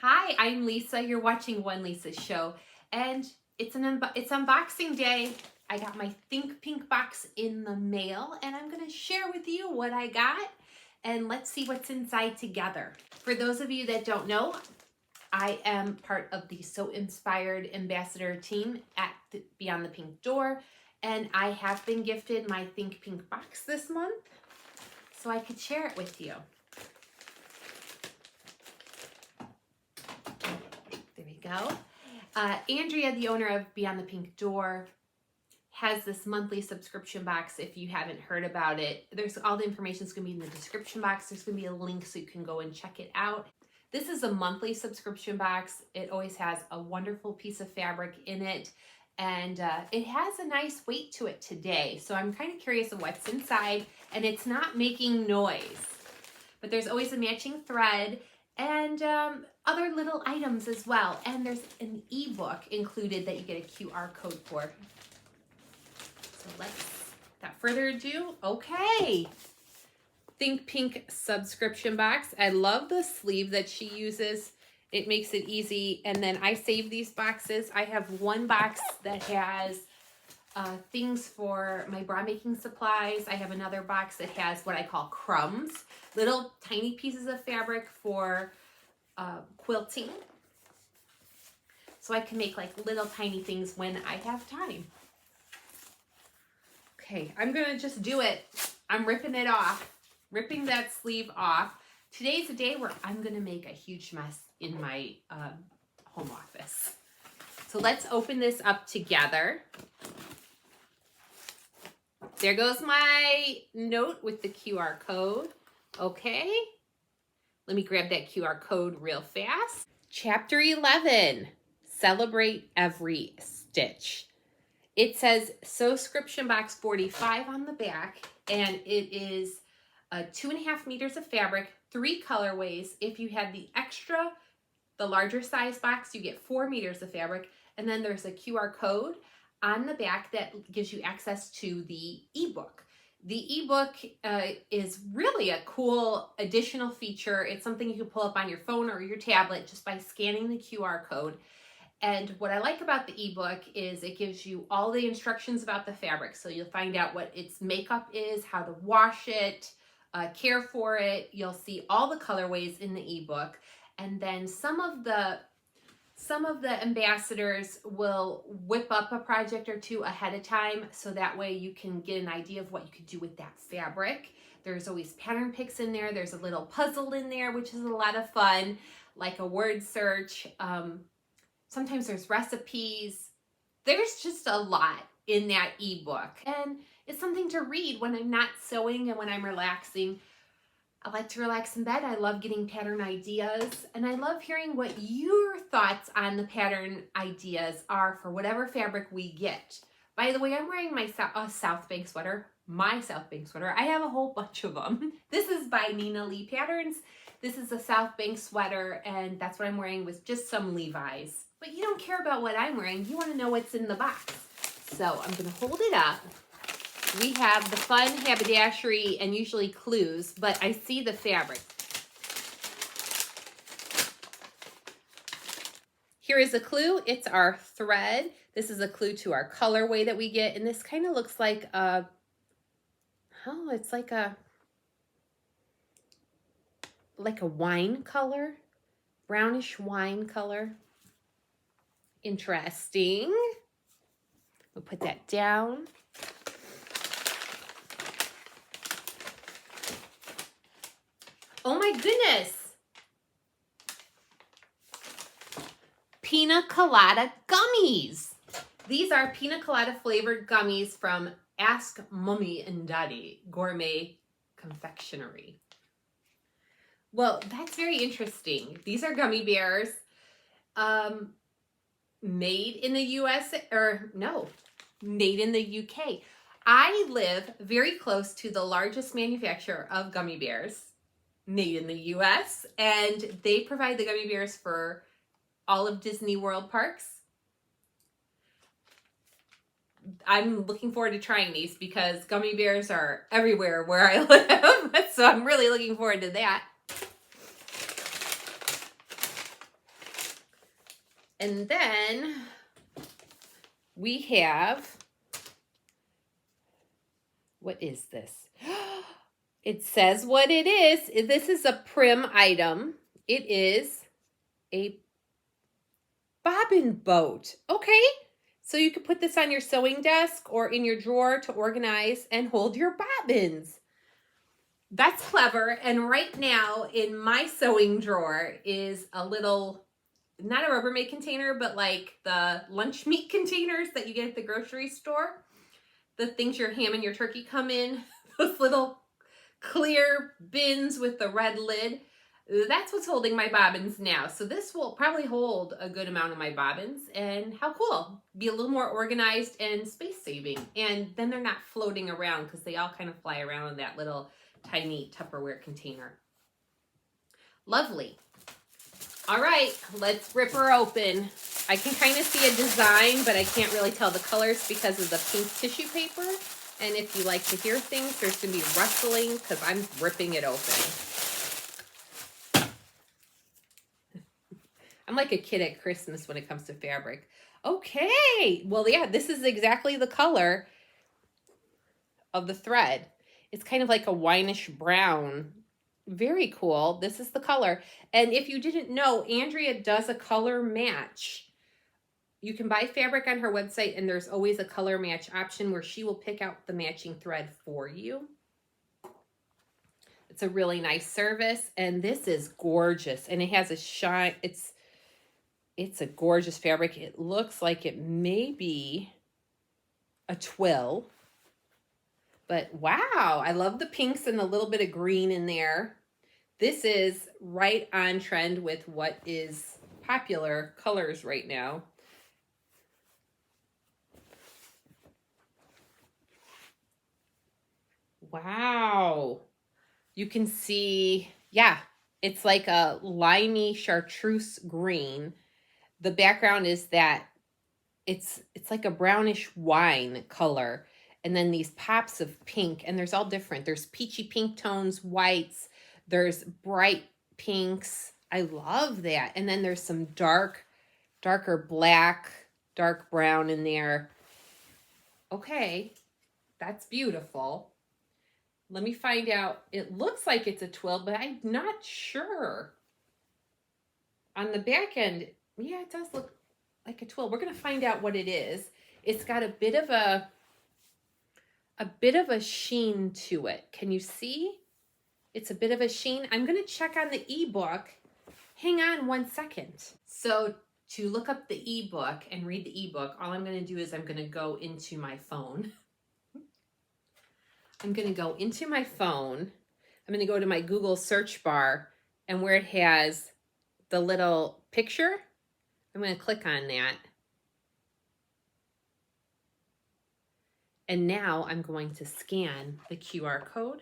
Hi, I'm Lisa. You're watching One Lisa's Show, and it's unboxing day. I got my Think Pink box in the mail, and I'm going to share with you what I got, and let's see what's inside together. For those of you that don't know, I am part of the So Inspired Ambassador team at Beyond the Pink Door, and I have been gifted my Think Pink box this month, so I could share it with you. There we go. Andrea, the owner of Beyond the Pink Door, has this monthly subscription box. If you haven't heard about it, there's all the information is going to be in the description box. There's going to be a link so you can go and check it out. This is a monthly subscription box. It always has a wonderful piece of fabric in it, and it has a nice weight to it today. So I'm kind of curious of what's inside, and it's not making noise. But there's always a matching thread and other little items as well. And there's an ebook included that you get a QR code for. So let's, without further ado, okay. Think Pink subscription box. I love the sleeve that she uses. It makes it easy. And then I save these boxes. I have one box that has things for my bra making supplies. I have another box that has what I call crumbs, little tiny pieces of fabric for quilting. So I can make like little tiny things when I have time. Okay, I'm gonna just do it. I'm ripping it off, ripping that sleeve off. Today's a day where I'm gonna make a huge mess in my home office. So let's open this up together. There goes my note with the QR code. Okay, let me grab that QR code real fast. Chapter 11, celebrate every stitch. It says Sewscription box 45 on the back, and it is 2.5 meters of fabric, 3 colorways. If you had the extra, the larger size box, you get 4 meters of fabric, and then there's a QR code on the back that gives you access to the ebook. The ebook is really a cool additional feature. It's something you can pull up on your phone or your tablet just by scanning the QR code. And what I like about the ebook is it gives you all the instructions about the fabric. So you'll find out what its makeup is, how to wash it, care for it. You'll see all the colorways in the ebook. And then some of the ambassadors will whip up a project or two ahead of time, so that way you can get an idea of what you could do with that fabric. There's always pattern picks in there. There's a little puzzle in there, which is a lot of fun, like a word search. Sometimes there's recipes. There's just a lot in that ebook, and it's something to read when I'm not sewing and when I'm relaxing. I like to relax in bed. I love getting pattern ideas, and I love hearing what your thoughts on the pattern ideas are for whatever fabric we get. By the way, I'm wearing my Southbank sweater, my Southbank sweater. I have a whole bunch of them. This is by Nina Lee Patterns. This is a Southbank sweater, and that's what I'm wearing with just some Levi's. But you don't care about what I'm wearing. You want to know what's in the box. So I'm going to hold it up. We have the fun haberdashery and usually clues, but I see the fabric. Here is a clue. It's our thread. This is a clue to our colorway that we get, and this kind of looks like a, oh, it's like a wine color, brownish wine color. Interesting. We'll put that down. Oh my goodness. Pina colada gummies. These are pina colada flavored gummies from Ask Mommy and Daddy Gourmet Confectionery. Well, that's very interesting. These are gummy bears made in the US, or no, made in the UK. I live very close to the largest manufacturer of gummy bears made in the US, and they provide the gummy bears for all of Disney World parks. I'm looking forward to trying these because gummy bears are everywhere where I live, so I'm really looking forward to that. And then we have, what is this? It says what it is. This is a prim item. It is a bobbin boat. Okay. So you could put this on your sewing desk or in your drawer to organize and hold your bobbins. That's clever. And right now in my sewing drawer is a little, not a Rubbermaid container, but like the lunch meat containers that you get at the grocery store. The things your ham and your turkey come in. Those little clear bins with the red lid. That's what's holding my bobbins now. So this will probably hold a good amount of my bobbins, and how cool. Be a little more organized and space saving. And then they're not floating around because they all kind of fly around in that little tiny Tupperware container. Lovely. All right, let's rip her open. I can kind of see a design, but I can't really tell the colors because of the pink tissue paper. And if you like to hear things, there's going to be rustling because I'm ripping it open. I'm like a kid at Christmas when it comes to fabric. Okay, well, yeah, this is exactly the color of the thread. It's kind of like a wineish brown. Very cool. This is the color. And if you didn't know, Andrea does a color match. You can buy fabric on her website, and there's always a color match option where she will pick out the matching thread for you. It's a really nice service, and this is gorgeous. And it has a shine. It's a gorgeous fabric. It looks like it may be a twill. But wow, I love the pinks and a little bit of green in there. This is right on trend with what is popular colors right now. Wow. You can see, yeah, it's like a limey chartreuse green. The background is that it's like a brownish wine color. And then these pops of pink, and there's all different. There's peachy pink tones, whites, there's bright pinks. I love that. And then there's some darker black, dark brown in there. Okay, that's beautiful. Let me find out. It looks like it's a twill, but I'm not sure. On the back end, yeah, it does look like a twill. We're going to find out what it is. It's got a bit of a sheen to it. Can you see? It's a bit of a sheen. I'm going to check on the ebook. Hang on 1 second. So to look up the ebook and read the ebook, all I'm going to do is I'm going to go into my phone. I'm going to go into my phone. I'm going to go to my Google search bar, and where it has the little picture, I'm going to click on that. And now I'm going to scan the QR code.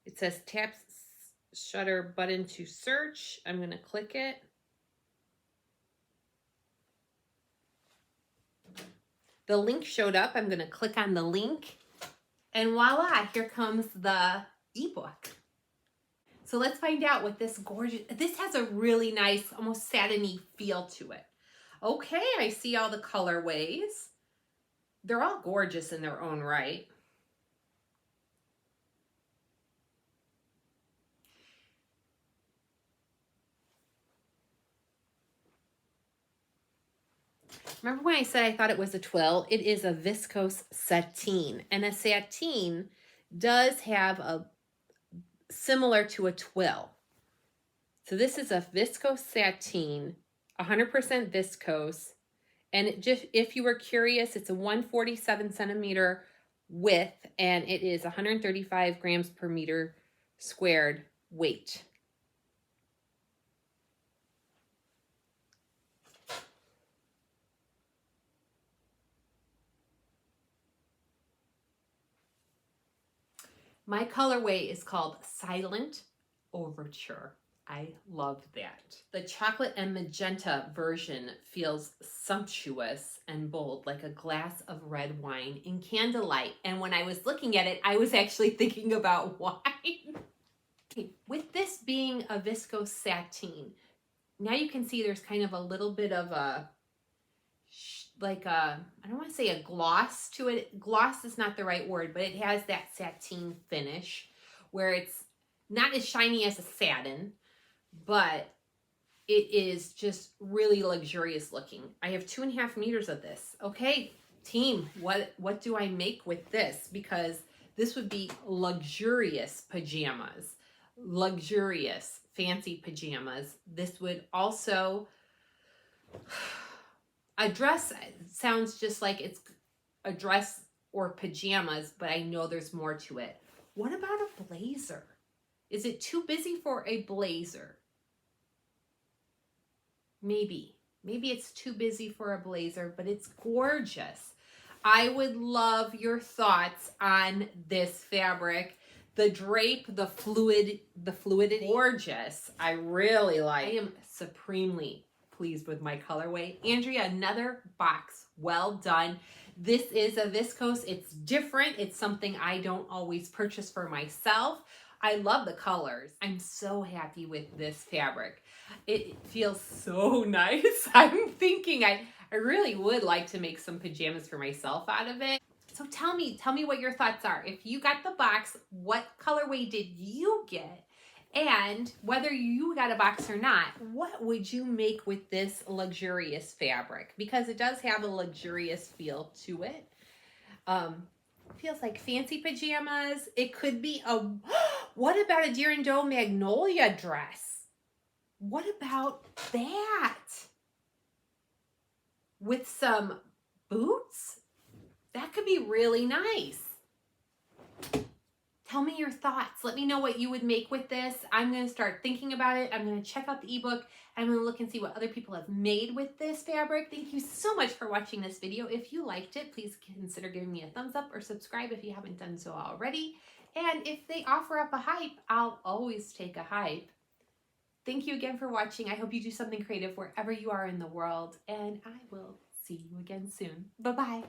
It says tap shutter button to search. I'm going to click it. The link showed up. I'm going to click on the link. And voila, here comes the ebook. So let's find out what this this has a really nice, almost satiny feel to it. Okay, I see all the colorways. They're all gorgeous in their own right. Remember when I said I thought it was a twill? It is a viscose sateen. And a sateen does have a similar to a twill. So this is a viscose sateen, 100% viscose. And it just, if you were curious, it's a 147 centimeter width, and it is 135 grams per meter squared weight. My colorway is called Silent Overture. I love that. The chocolate and magenta version feels sumptuous and bold, like a glass of red wine in candlelight. And when I was looking at it, I was actually thinking about wine. Okay, with this being a viscose sateen, now you can see there's kind of a little bit of a, like a, I don't want to say a gloss to it. Gloss is not the right word, but it has that sateen finish where it's not as shiny as a satin, but it is just really luxurious looking. I have 2.5 meters of this. Okay, team, what do I make with this? Because this would be luxurious pajamas, luxurious fancy pajamas. This would also, a dress sounds just like it's a dress or pajamas, but I know there's more to it. What about a blazer? Is it too busy for a blazer? Maybe it's too busy for a blazer, but it's gorgeous. I would love your thoughts on this fabric. The drape, the fluidity, gorgeous. I really like. I am supremely pleased with my colorway. Andrea, another box, well done. This is a viscose. It's different. It's something I don't always purchase for myself. I love the colors. I'm so happy with this fabric. It feels so nice. I'm thinking I really would like to make some pajamas for myself out of it. So tell me what your thoughts are. If you got the box, what colorway did you get? And whether you got a box or not, what would you make with this luxurious fabric? Because it does have a luxurious feel to it. Feels like fancy pajamas. It could be a, what about a Deer and Doe magnolia dress? What about that? With some boots? That could be really nice. Tell me your thoughts. Let me know what you would make with this. I'm going to start thinking about it. I'm going to check out the ebook. I'm going to look and see what other people have made with this fabric. Thank you so much for watching this video. If you liked it, please consider giving me a thumbs up or subscribe if you haven't done so already. And if they offer up a hype, I'll always take a hype. Thank you again for watching. I hope you do something creative wherever you are in the world, and I will see you again soon. Bye-bye.